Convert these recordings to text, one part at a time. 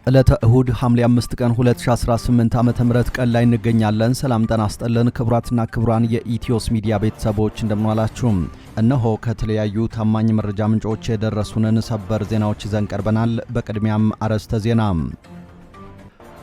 ዕለተ እሁድ ሐምሌ 5 ቀን 2018 ዓ.ም ቀን ላይ እንገኛለን። ሰላም ጤና ይስጥልን ክቡራትና ክቡራን የኢትዮስ ሚዲያ ቤተሰቦች እንደምናላችሁ። እነሆ ከተለያዩ ታማኝ መረጃ ምንጮች የደረሱንን ሰበር ዜናዎች ይዘን ቀርበናል። በቅድሚያም አርዕስተ ዜና።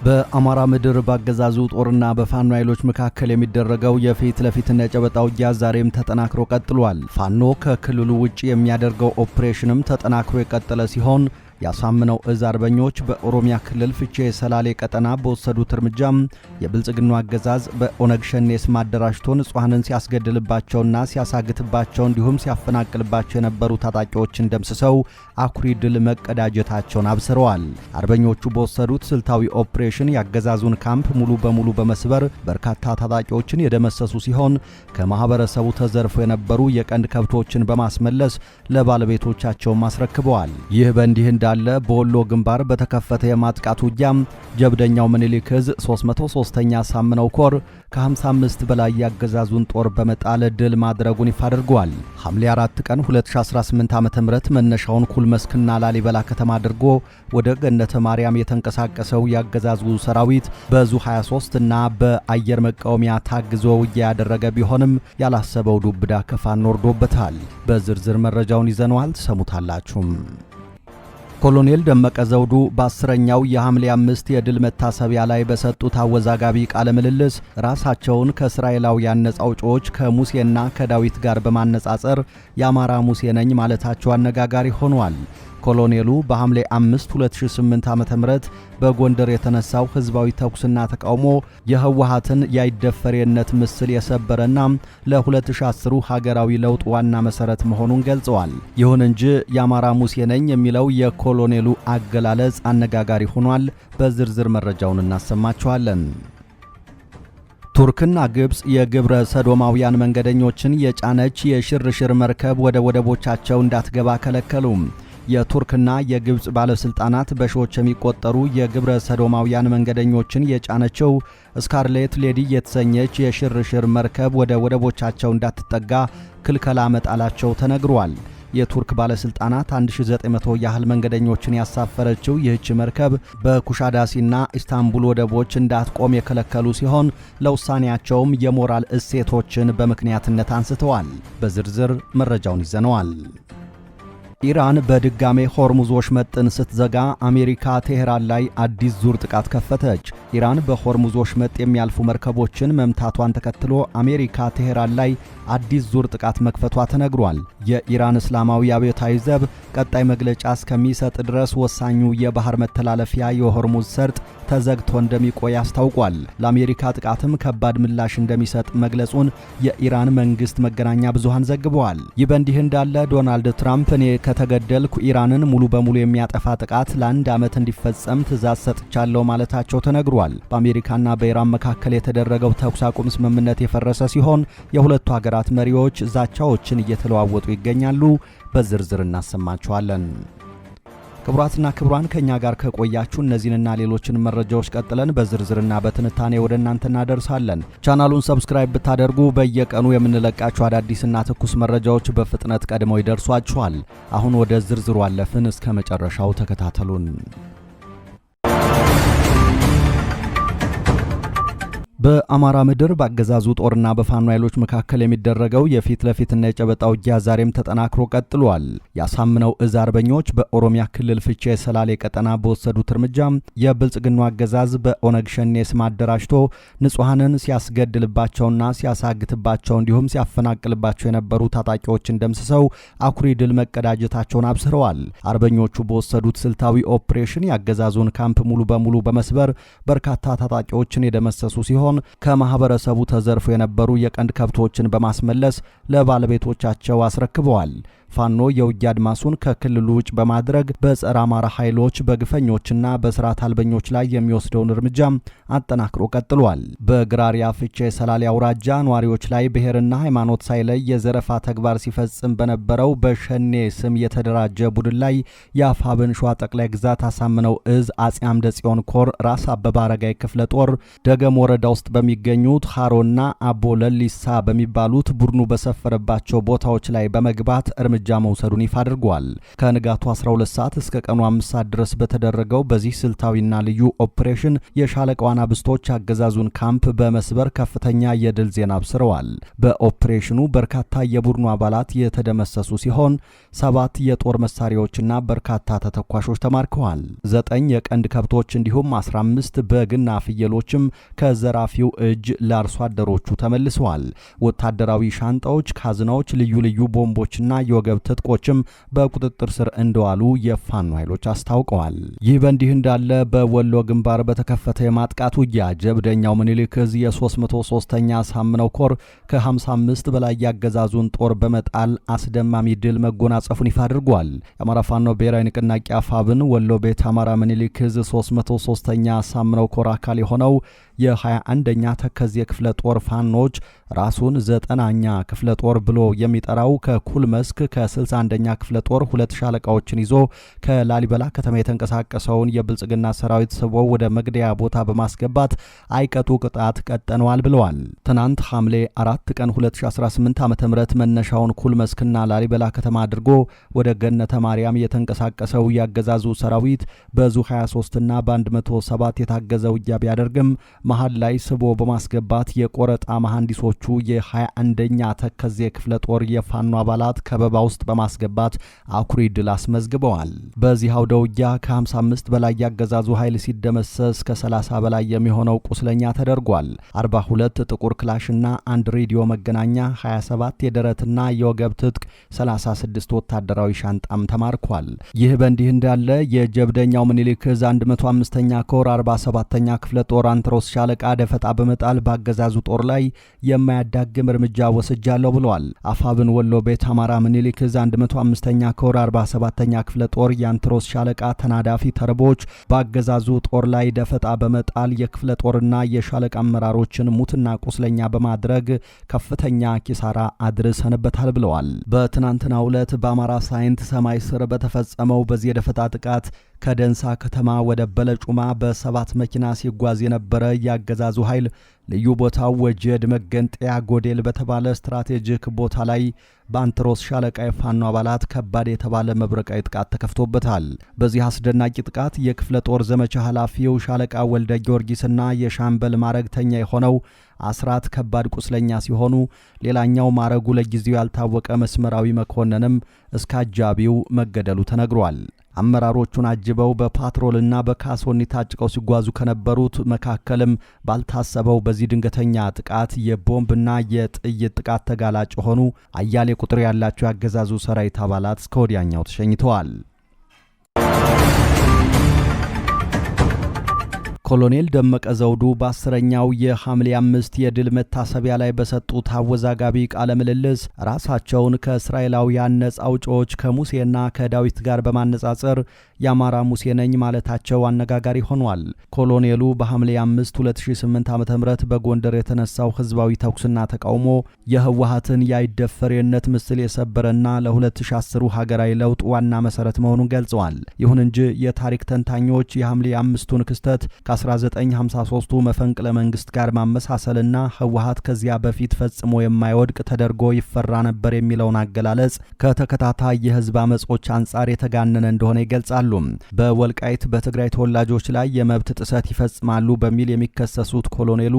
በአማራ ምድር ባገዛዙ ጦርና በፋኖ ኃይሎች መካከል የሚደረገው የፊት ለፊትና የጨበጣ ውጊያ ዛሬም ተጠናክሮ ቀጥሏል። ፋኖ ከክልሉ ውጪ የሚያደርገው ኦፕሬሽንም ተጠናክሮ የቀጠለ ሲሆን ያሳምነው እዝ አርበኞች በኦሮሚያ ክልል ፍቼ ሰላሌ ቀጠና በወሰዱት እርምጃም የብልጽግናው አገዛዝ በኦነግ ሸኔ ስም አደራጅቶ ንጹሃንን ሲያስገድልባቸውና ሲያሳግትባቸው እንዲሁም ሲያፈናቅልባቸው የነበሩ ታጣቂዎችን ደምስሰው አኩሪ ድል መቀዳጀታቸውን አብስረዋል። አርበኞቹ በወሰዱት ስልታዊ ኦፕሬሽን ያገዛዙን ካምፕ ሙሉ በሙሉ በመስበር በርካታ ታጣቂዎችን የደመሰሱ ሲሆን ከማህበረሰቡ ተዘርፎ የነበሩ የቀንድ ከብቶችን በማስመለስ ለባለቤቶቻቸው አስረክበዋል። ይህ በእንዲህ እንዳለ በወሎ ግንባር በተከፈተ የማጥቃት ውጊያም ጀብደኛው ምኒልክ ዕዝ 303ኛ ሳምነው ኮር ከ55 በላይ ያገዛዙን ጦር በመጣል ድል ማድረጉን ይፋ አድርጓል። ሐምሌ 4 ቀን 2018 ዓ.ም መነሻውን ኩልመስክና ላሊበላ ከተማ አድርጎ ወደ ገነተ ማርያም የተንቀሳቀሰው ያገዛዙ ሰራዊት በዙ 23 እና በአየር መቃወሚያ ታግዞ ውጊያ ያደረገ ቢሆንም ያላሰበው ዱብዳ ከፋኖ ወርዶበታል። በዝርዝር መረጃውን ይዘነዋል፣ ተሰሙታላችሁ። ኮሎኔል ደመቀ ዘውዱ በ10ኛው የሐምሌ 5 የድል መታሰቢያ ላይ በሰጡት አወዛጋቢ ቃለ ምልልስ ራሳቸውን ከእስራኤላውያን ነጻ አውጪዎች ከሙሴና ከዳዊት ጋር በማነጻጸር የአማራ ሙሴ ነኝ ማለታቸው አነጋጋሪ ሆኗል። ኮሎኔሉ በሐምሌ 5 2008 ዓ.ም በጎንደር የተነሳው ህዝባዊ ተኩስና ተቃውሞ የህወሓትን ያይደፈሬነት ምስል የሰበረና ለ2010 ሀገራዊ ለውጥ ዋና መሰረት መሆኑን ገልጸዋል። ይሁን እንጂ የአማራ ሙሴ ነኝ የሚለው የኮሎኔሉ አገላለጽ አነጋጋሪ ሆኗል። በዝርዝር መረጃውን እናሰማችኋለን። ቱርክና ግብጽ የግብረ ሰዶማውያን መንገደኞችን የጫነች የሽርሽር መርከብ ወደ ወደቦቻቸው እንዳትገባ ከለከሉ። የቱርክና የግብጽ ባለስልጣናት በሺዎች የሚቆጠሩ የግብረ ሰዶማውያን መንገደኞችን የጫነችው ስካርሌት ሌዲ የተሰኘች የሽርሽር መርከብ ወደ ወደቦቻቸው እንዳትጠጋ ክልከላ መጣላቸው ተነግሯል። የቱርክ ባለስልጣናት 1900 ያህል መንገደኞችን ያሳፈረችው ይህች መርከብ በኩሻዳሲና ኢስታንቡል ወደቦች እንዳትቆም የከለከሉ ሲሆን ለውሳኔያቸውም የሞራል እሴቶችን በምክንያትነት አንስተዋል። በዝርዝር መረጃውን ይዘነዋል። ኢራን በድጋሜ ሆርሙዝ ወሽመጥን ስትዘጋ አሜሪካ ቴህራን ላይ አዲስ ዙር ጥቃት ከፈተች። ኢራን በሆርሙዝ ወሽመጥ የሚያልፉ መርከቦችን መምታቷን ተከትሎ አሜሪካ ቴህራን ላይ አዲስ ዙር ጥቃት መክፈቷ ተነግሯል። የኢራን እስላማዊ አብዮታዊ ዘብ ቀጣይ መግለጫ እስከሚሰጥ ድረስ ወሳኙ የባህር መተላለፊያ የሆርሙዝ ሰርጥ ተዘግቶ እንደሚቆይ አስታውቋል። ለአሜሪካ ጥቃትም ከባድ ምላሽ እንደሚሰጥ መግለጹን የኢራን መንግስት መገናኛ ብዙሃን ዘግበዋል። ይህ በእንዲህ እንዳለ ዶናልድ ትራምፕ እኔ ከተገደልኩ ኢራንን ሙሉ በሙሉ የሚያጠፋ ጥቃት ለ1 ዓመት እንዲፈጸም ትዕዛዝ ሰጥቻለሁ ማለታቸው ተነግሯል። በአሜሪካና በኢራን መካከል የተደረገው ተኩስ አቁም ስምምነት የፈረሰ ሲሆን የሁለቱ ሀገራት መሪዎች ዛቻዎችን እየተለዋወጡ ይገኛሉ። በዝርዝር እናሰማችኋለን። ክቡራትና ክቡራን ከኛ ጋር ከቆያችሁ እነዚህንና ሌሎችን መረጃዎች ቀጥለን በዝርዝርና በትንታኔ ወደ እናንተ እናደርሳለን። ቻናሉን ሰብስክራይብ ብታደርጉ በየቀኑ የምንለቃቸው አዳዲስና ትኩስ መረጃዎች በፍጥነት ቀድመው ይደርሷችኋል። አሁን ወደ ዝርዝሩ አለፍን። እስከ መጨረሻው ተከታተሉን። በአማራ ምድር ባገዛዙ ጦርና በፋኖ ኃይሎች መካከል የሚደረገው የፊት ለፊትና የጨበጣ ውጊያ ዛሬም ተጠናክሮ ቀጥሏል። ያሳምነው እዝ አርበኞች በኦሮሚያ ክልል ፍቼ ሰላሌ ቀጠና በወሰዱት እርምጃ የብልጽግናው አገዛዝ በኦነግ ሸኔ ስም አደራጅቶ ንጹሃንን ሲያስገድልባቸውና ሲያሳግትባቸው እንዲሁም ሲያፈናቅልባቸው የነበሩ ታጣቂዎችን ደምስሰው አኩሪ ድል መቀዳጀታቸውን አብስረዋል። አርበኞቹ በወሰዱት ስልታዊ ኦፕሬሽን ያገዛዙን ካምፕ ሙሉ በሙሉ በመስበር በርካታ ታጣቂዎችን የደመሰሱ ሲሆን ከማህበረሰቡ ተዘርፎ የነበሩ የቀንድ ከብቶችን በማስመለስ ለባለቤቶቻቸው አስረክበዋል። ፋኖ የውጊያ አድማሱን ከክልሉ ውጭ በማድረግ በጸረ አማራ ኃይሎች በግፈኞችና በስርዓት አልበኞች ላይ የሚወስደውን እርምጃ አጠናክሮ ቀጥሏል። በግራሪያ ፍቼ ሰላሌ አውራጃ ነዋሪዎች ላይ ብሔርና ሃይማኖት ሳይለይ የዘረፋ ተግባር ሲፈጽም በነበረው በሸኔ ስም የተደራጀ ቡድን ላይ የአፋብን ሸዋ ጠቅላይ ግዛት አሳምነው እዝ አጼ አምደ ጽዮን ኮር ራስ አበበ አረጋይ ክፍለ ጦር ደገም ወረዳ ውስጥ በሚገኙት ሃሮና አቦ ለሊሳ በሚባሉት ቡድኑ በሰፈረባቸው ቦታዎች ላይ በመግባት እርምጃ እርምጃ መውሰዱን ይፋ አድርጓል። ከንጋቱ 12 ሰዓት እስከ ቀኑ 5 ሰዓት ድረስ በተደረገው በዚህ ስልታዊና ልዩ ኦፕሬሽን የሻለቃው አናብስቶች አገዛዙን ካምፕ በመስበር ከፍተኛ የድል ዜና አብስረዋል። በኦፕሬሽኑ በርካታ የቡድኑ አባላት የተደመሰሱ ሲሆን 7 የጦር መሳሪያዎችና በርካታ ተተኳሾች ተማርከዋል። 9 የቀንድ ከብቶች እንዲሁም 15 በግና ፍየሎችም ከዘራፊው እጅ ለአርሶ አደሮቹ ተመልሰዋል። ወታደራዊ ሻንጣዎች፣ ካዝናዎች፣ ልዩ ልዩ ቦምቦችና የወገብ ትጥቆችም በቁጥጥር ስር እንደዋሉ የፋኖ ኃይሎች አስታውቀዋል። ይህ በእንዲህ እንዳለ በወሎ ግንባር በተከፈተ የማጥቃት ውጊያ ጀብደኛው ምኒልክ ዕዝ የ303ኛ ሳምነው ኮር ከ55 በላይ ያገዛዙን ጦር በመጣል አስደማሚ ድል መጎናጸፉን ይፋ አድርጓል። የአማራ ፋኖ ብሔራዊ ንቅናቄ አፋብን ወሎ ቤት አማራ ምኒልክ ዕዝ 303ኛ ሳምነው ኮር አካል የሆነው የ21ኛ ተከዜ ክፍለ ጦር ፋኖች ራሱን 9ኛ ክፍለ ጦር ብሎ የሚጠራው ከኩል መስክ ከ61ኛ ክፍለ ጦር 2 ሻለቃዎችን ይዞ ከላሊበላ ከተማ የተንቀሳቀሰውን የብልጽግና ሰራዊት ስቦ ወደ መግደያ ቦታ በማስገባት አይቀጡ ቅጣት ቀጠነዋል ብለዋል። ትናንት ሐምሌ 4 ቀን 2018 ዓ.ም መነሻውን ኩል መስክና ላሊበላ ከተማ አድርጎ ወደ ገነተ ማርያም የተንቀሳቀሰው ያገዛዙ ሰራዊት በዙ 23 እና በ107 የታገዘ ውጊያ ቢያደርግም መሃል ላይ ስቦ በማስገባት የቆረጣ መሐንዲሶቹ የ21ኛ ተከዜ ክፍለ ጦር የፋኖ አባላት ከበባ ውስጥ በማስገባት አኩሪ ድል አስመዝግበዋል። በዚህ አውደ ውጊያ ከ55 በላይ ያገዛዙ ኃይል ሲደመሰስ ከ30 በላይ የሚሆነው ቁስለኛ ተደርጓል። 42 ጥቁር ክላሽና 1 ሬዲዮ መገናኛ፣ 27 የደረትና የወገብ ትጥቅ፣ 36 ወታደራዊ ሻንጣም ተማርኳል። ይህ በእንዲህ እንዳለ የጀብደኛው ምኒልክ ዕዝ 105ኛ ኮር 47ኛ ክፍለ ጦር አንትሮስ ሻለቃ ደፈጣ በመጣል ባገዛዙ ጦር ላይ የማያዳግም እርምጃ ወስጃለሁ ብለዋል። አፋብን ወሎ ቤት አማራ ምኒልክ ዕዝ 105ኛ ኮር 47ኛ ክፍለ ጦር የአንትሮስ ሻለቃ ተናዳፊ ተርቦች ባገዛዙ ጦር ላይ ደፈጣ በመጣል የክፍለ ጦርና የሻለቃ አመራሮችን ሙትና ቁስለኛ በማድረግ ከፍተኛ ኪሳራ አድርሰንበታል ብለዋል። በትናንትናው ዕለት በአማራ ሳይንት ሰማይ ስር በተፈጸመው በዚህ የደፈጣ ጥቃት ከደንሳ ከተማ ወደ በለጩማ በ7 መኪና ሲጓዝ የነበረ ያገዛዙ ኃይል ልዩ ቦታው ወጀድ መገንጠያ ጎዴል በተባለ ስትራቴጂክ ቦታ ላይ በአንትሮስ ሻለቃ የፋኖ አባላት ከባድ የተባለ መብረቃዊ ጥቃት ተከፍቶበታል። በዚህ አስደናቂ ጥቃት የክፍለ ጦር ዘመቻ ኃላፊው ሻለቃ ወልደ ጊዮርጊስና የሻምበል ማረግተኛ የሆነው አስራት ከባድ ቁስለኛ ሲሆኑ ሌላኛው ማረጉ ለጊዜው ያልታወቀ መስመራዊ መኮንንም እስከ አጃቢው መገደሉ ተነግሯል። አመራሮቹን አጅበው በፓትሮልና በካሶኒ ታጭቀው ሲጓዙ ከነበሩት መካከልም ባልታሰበው በዚህ ድንገተኛ ጥቃት የቦምብና የጥይት ጥቃት ተጋላጭ ሆኑ አያሌ ቁጥር ያላቸው ያገዛዙ ሰራዊት አባላት እስከ ወዲያኛው ተሸኝተዋል። ኮሎኔል ደመቀ ዘውዱ በ10ኛው የሐምሌ 5 የድል መታሰቢያ ላይ በሰጡት አወዛጋቢ ቃለ ምልልስ ራሳቸውን ከእስራኤላውያን ነጻ አውጪዎች ከሙሴና ከዳዊት ጋር በማነጻጸር የአማራ ሙሴ ነኝ ማለታቸው አነጋጋሪ ሆኗል። ኮሎኔሉ በሐምሌ 5 2008 ዓ.ም በጎንደር የተነሳው ህዝባዊ ተኩስና ተቃውሞ የህወሓትን የአይደፈሬነት ምስል የሰበረና ለ2010 ሀገራዊ ለውጥ ዋና መሰረት መሆኑን ገልጸዋል። ይሁን እንጂ የታሪክ ተንታኞች የሐምሌ 5ቱን ክስተት ከ1953ቱ መፈንቅለ መንግስት ጋር ማመሳሰልና ህወሓት ከዚያ በፊት ፈጽሞ የማይወድቅ ተደርጎ ይፈራ ነበር የሚለውን አገላለጽ ከተከታታይ የህዝብ አመጾች አንጻር የተጋነነ እንደሆነ ይገልጻሉ። በወልቃይት በትግራይ ተወላጆች ላይ የመብት ጥሰት ይፈጽማሉ በሚል የሚከሰሱት ኮሎኔሉ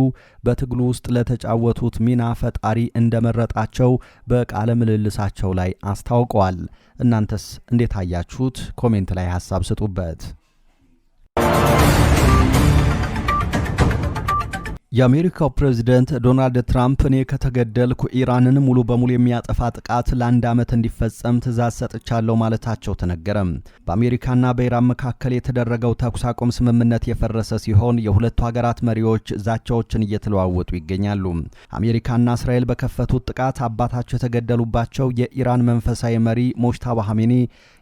በትግሉ ውስጥ ለተጫወቱት ሚና ፈጣሪ እንደመረጣቸው በቃለ ምልልሳቸው ላይ አስታውቀዋል። እናንተስ እንዴት አያችሁት? ኮሜንት ላይ ሐሳብ ስጡበት። የአሜሪካው ፕሬዝዳንት ዶናልድ ትራምፕ እኔ ከተገደልኩ ኢራንን ሙሉ በሙሉ የሚያጠፋ ጥቃት ለ1 ዓመት እንዲፈጸም ትዕዛዝ ሰጥቻለሁ ማለታቸው ተነገረ። በአሜሪካና በኢራን መካከል የተደረገው ተኩስ አቁም ስምምነት የፈረሰ ሲሆን የሁለቱ ሀገራት መሪዎች ዛቻዎችን እየተለዋወጡ ይገኛሉ። አሜሪካና እስራኤል በከፈቱት ጥቃት አባታቸው የተገደሉባቸው የኢራን መንፈሳዊ መሪ ሞጅታባ ኻሜኒ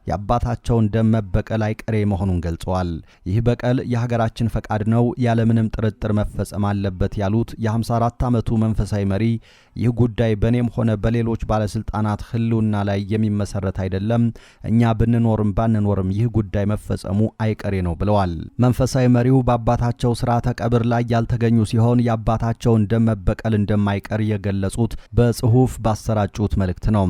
የአባታቸውን ደም መበቀል አይቀሬ መሆኑን ገልጸዋል። ይህ በቀል የሀገራችን ፈቃድ ነው፣ ያለምንም ጥርጥር መፈጸም አለበት ያሉት የ54 ዓመቱ መንፈሳዊ መሪ ይህ ጉዳይ በኔም ሆነ በሌሎች ባለስልጣናት ህልውና ላይ የሚመሰረት አይደለም፣ እኛ ብንኖርም ባንኖርም ይህ ጉዳይ መፈጸሙ አይቀሬ ነው ብለዋል። መንፈሳዊ መሪው በአባታቸው ስርዓተ ቀብር ላይ ያልተገኙ ሲሆን የአባታቸውን ደም መበቀል እንደማይቀር የገለጹት በጽሁፍ ባሰራጩት መልእክት ነው።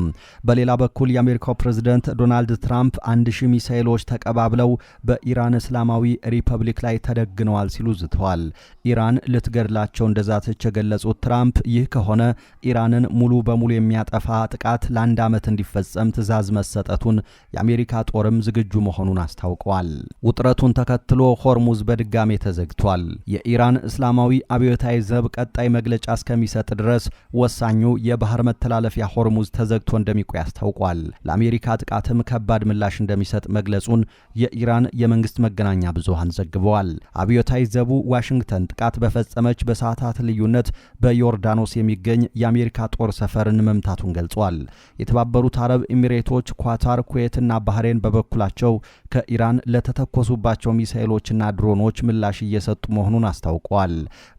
በሌላ በኩል የአሜሪካው ፕሬዝዳንት ዶናልድ ትራምፕ 1000 ሚሳኤሎች ተቀባብለው በኢራን እስላማዊ ሪፐብሊክ ላይ ተደግነዋል ሲሉ ዝተዋል። ኢራን ልትገድላቸው እንደዛተች የገለጹት ትራምፕ ይህ ከሆነ ኢራንን ሙሉ በሙሉ የሚያጠፋ ጥቃት ለ1 ዓመት እንዲፈጸም ትዕዛዝ መሰጠቱን የአሜሪካ ጦርም ዝግጁ መሆኑን አስታውቀዋል። ውጥረቱን ተከትሎ ሆርሙዝ በድጋሜ ተዘግቷል። የኢራን እስላማዊ አብዮታዊ ዘብ ቀጣይ መግለጫ እስከሚሰጥ ድረስ ወሳኙ የባህር መተላለፊያ ሆርሙዝ ተዘግቶ እንደሚቆይ አስታውቋል። ለአሜሪካ ጥቃትም ከባድ ምላሽ እንደሚሰጥ መግለጹን የኢራን የመንግስት መገናኛ ብዙሃን ዘግበዋል። አብዮታዊ ዘቡ ዋሽንግተን ጥቃት በፈጸመች በሰዓታት ልዩነት በዮርዳኖስ የሚገኝ የአሜሪካ ጦር ሰፈርን መምታቱን ገልጿል። የተባበሩት አረብ ኤሚሬቶች፣ ኳታር፣ ኩዌትና ባህሬን በበኩላቸው ከኢራን ለተተኮሱባቸው ሚሳኤሎችና ድሮኖች ምላሽ እየሰጡ መሆኑን አስታውቀዋል።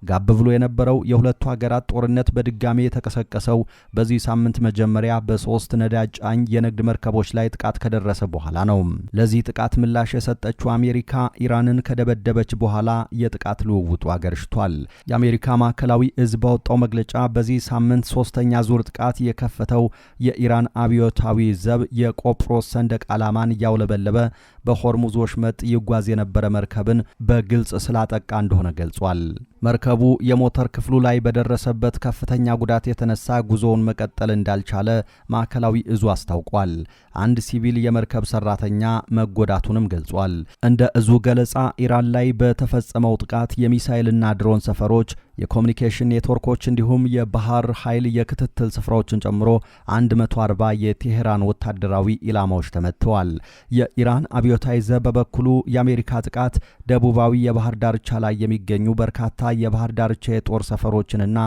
ጋብ ብሎ የነበረው የሁለቱ ሀገራት ጦርነት በድጋሜ የተቀሰቀሰው በዚህ ሳምንት መጀመሪያ በ3 ነዳጅ ጫኝ የንግድ መርከቦች ላይ ጥቃት ከደረሰ በኋላ ነው። ለዚህ ጥቃት ምላሽ የሰጠችው አሜሪካ ኢራንን ከደበደበች በኋላ የጥቃት ልውውጡ አገርሽቷል። የአሜሪካ ማዕከላዊ እዝ ባወጣው መግለጫ በዚህ ሳምንት 3ኛ ዙር ጥቃት የከፈተው የኢራን አብዮታዊ ዘብ የቆጵሮስ ሰንደቅ ዓላማን እያውለበለበ በሆርሙዝ ወሽመጥ ይጓዝ የነበረ መርከብን በግልጽ ስላጠቃ እንደሆነ ገልጿል። መርከቡ የሞተር ክፍሉ ላይ በደረሰበት ከፍተኛ ጉዳት የተነሳ ጉዞውን መቀጠል እንዳልቻለ ማዕከላዊ እዙ አስታውቋል። አንድ ሲቪል የመርከብ ሰራተኛ መጎዳቱንም ገልጿል። እንደ እዙ ገለጻ ኢራን ላይ በተፈጸመው ጥቃት የሚሳኤልና ድሮን ሰፈሮች፣ የኮሙኒኬሽን ኔትወርኮች እንዲሁም የባህር ኃይል የክትትል ስፍራዎችን ጨምሮ 140 የቴሄራን ወታደራዊ ኢላማዎች ተመትተዋል። የኢራን አብዮታዊ ዘብ በበኩሉ የአሜሪካ ጥቃት ደቡባዊ የባህር ዳርቻ ላይ የሚገኙ በርካታ የባህር ዳርቻ የጦር ሰፈሮችንና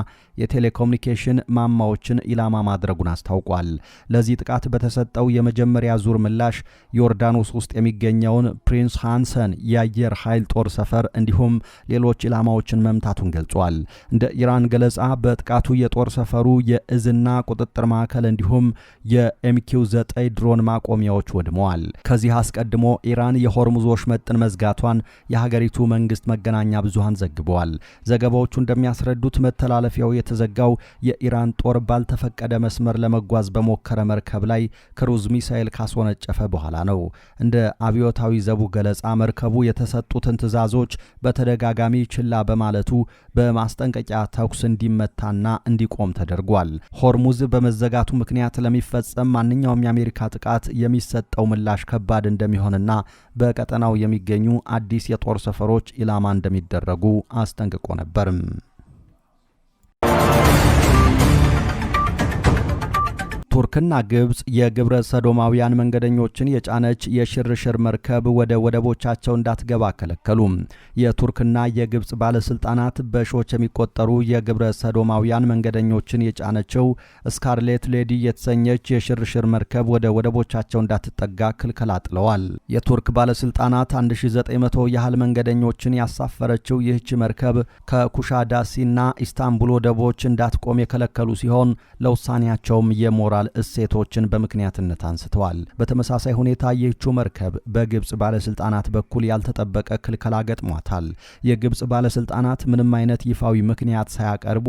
የቴሌኮሙኒኬሽን ማማዎችን ኢላማ ማድረጉን አስታውቋል። ለዚህ ጥቃት በተሰጠው የመጀመሪያ ዙር ምላሽ ዮርዳኖስ ውስጥ የሚገኘውን ፕሪንስ ሃንሰን የአየር ኃይል ጦር ሰፈር እንዲሁም ሌሎች ኢላማዎችን መምታቱን ገልጿል። እንደ ኢራን ገለጻ በጥቃቱ የጦር ሰፈሩ የእዝና ቁጥጥር ማዕከል እንዲሁም የኤምኪው 9 ድሮን ማቆሚያዎች ወድመዋል። ከዚህ አስቀድሞ ኢራን የሆርሙዝ ወሽመጥን መዝጋቷን የሀገሪቱ መንግስት መገናኛ ብዙሃን ዘግበዋል። ዘገባዎቹ እንደሚያስረዱት መተላለፊያው የተዘጋው የኢራን ጦር ባልተፈቀደ መስመር ለመጓዝ በሞከረ መርከብ ላይ ክሩዝ ሚሳኤል ካስወነጨፈ በኋላ ነው። እንደ አብዮታዊ ዘቡ ገለጻ መርከቡ የተሰጡትን ትዕዛዞች በተደጋጋሚ ችላ በማለቱ በማስጠንቀቂያ ተኩስ እንዲመታና እንዲቆም ተደርጓል። ሆርሙዝ በመዘጋቱ ምክንያት ለሚፈጸም ማንኛውም የአሜሪካ ጥቃት የሚሰጠው ምላሽ ከባድ እንደሚሆንና በቀጠናው የሚገኙ አዲስ የጦር ሰፈሮች ኢላማ እንደሚደረጉ አስጠንቅቆ ነበርም። ቱርክና ግብጽ የግብረ ሰዶማውያን መንገደኞችን የጫነች የሽርሽር መርከብ ወደ ወደቦቻቸው እንዳትገባ ከለከሉ። የቱርክና የግብጽ ባለስልጣናት በሺዎች የሚቆጠሩ የግብረ ሰዶማውያን መንገደኞችን የጫነችው ስካርሌት ሌዲ የተሰኘች የሽርሽር መርከብ ወደ ወደቦቻቸው እንዳትጠጋ ክልከላ ጥለዋል። የቱርክ ባለስልጣናት 1900 ያህል መንገደኞችን ያሳፈረችው ይህች መርከብ ከኩሻዳሲና ኢስታንቡል ወደቦች እንዳትቆም የከለከሉ ሲሆን ለውሳኔያቸውም የሞራል እሴቶችን በምክንያትነት አንስተዋል። በተመሳሳይ ሁኔታ ይህችው መርከብ በግብጽ ባለስልጣናት በኩል ያልተጠበቀ ክልከላ ገጥሟታል። የግብጽ ባለስልጣናት ምንም አይነት ይፋዊ ምክንያት ሳያቀርቡ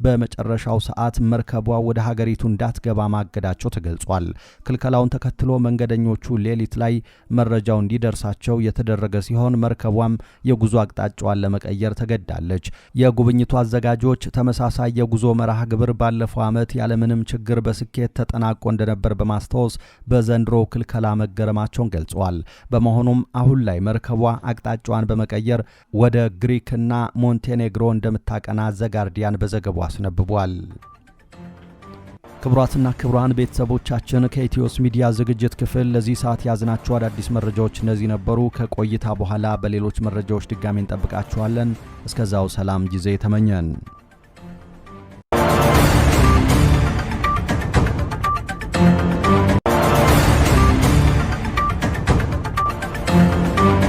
በመጨረሻው ሰዓት መርከቧ ወደ ሀገሪቱ እንዳትገባ ማገዳቸው ተገልጿል። ክልከላውን ተከትሎ መንገደኞቹ ሌሊት ላይ መረጃው እንዲደርሳቸው የተደረገ ሲሆን መርከቧም የጉዞ አቅጣጫዋን ለመቀየር ተገዳለች። የጉብኝቱ አዘጋጆች ተመሳሳይ የጉዞ መርሃ ግብር ባለፈው ዓመት ያለምንም ችግር በስኬት ተጠናቆ እንደነበር በማስታወስ በዘንድሮ ክልከላ መገረማቸውን ገልጸዋል። በመሆኑም አሁን ላይ መርከቧ አቅጣጫዋን በመቀየር ወደ ግሪክና ሞንቴኔግሮ እንደምታቀና ዘጋርዲያን በዘገባው አስነብቧል። ክቡራትና ክቡራን ቤተሰቦቻችን ከኢትዮስ ሚዲያ ዝግጅት ክፍል ለዚህ ሰዓት ያዝናቸው አዳዲስ መረጃዎች እነዚህ ነበሩ። ከቆይታ በኋላ በሌሎች መረጃዎች ድጋሚ እንጠብቃችኋለን። እስከዛው ሰላም ጊዜ ተመኘን።